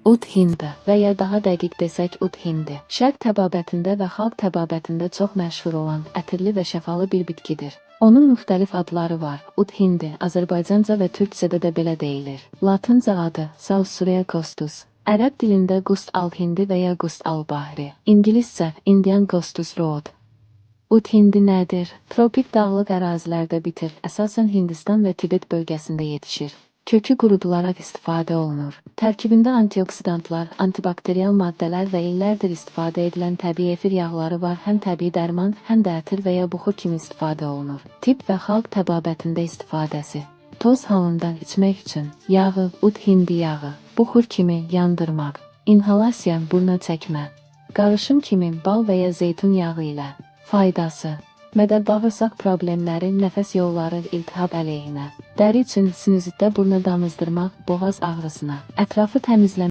Ud hindi və ya daha dəqiq desək ud hindi. Şərq təbabətində və xalq təbabətində çox məşhur olan ətirli və şəfalı bir bitkidir. Onun müxtəlif adları var. Ud hindi, Azərbaycanca və türkcədə də belə deyilir. Latınca adı Sausuria costus. Ərəb dilində qust al-hindi və ya qust al-bahri. İngiliscə Indian costus road. Ud hindi nədir? Tropik dağlıq ərazilərdə bitir. Əsasən Hindistan və Tibet bölgəsində yetişir. Kökü qurudularaq istifadə olunur. Tərkibində antioksidantlar, antibakteriyal maddələr və illərdir istifadə edilən təbii efir yağları var. Həm təbii dərman, həm də ətir və ya buxur kimi istifadə olunur. Tibb və xalq təbabətində istifadəsi. Toz halında içmək üçün yağı, ud hindi yağı, buxur kimi yandırmaq, inhalasiya burna çəkmə, qarışım kimi bal və ya zeytun yağı ilə. Faydası: mədə-bağırsaq problemləri, nəfəs yolları, iltihab əleyhinə, dəri üçün sinüzitdə burnu damızdırmaq, boğaz ağrısına, ətrafı təmizləmək.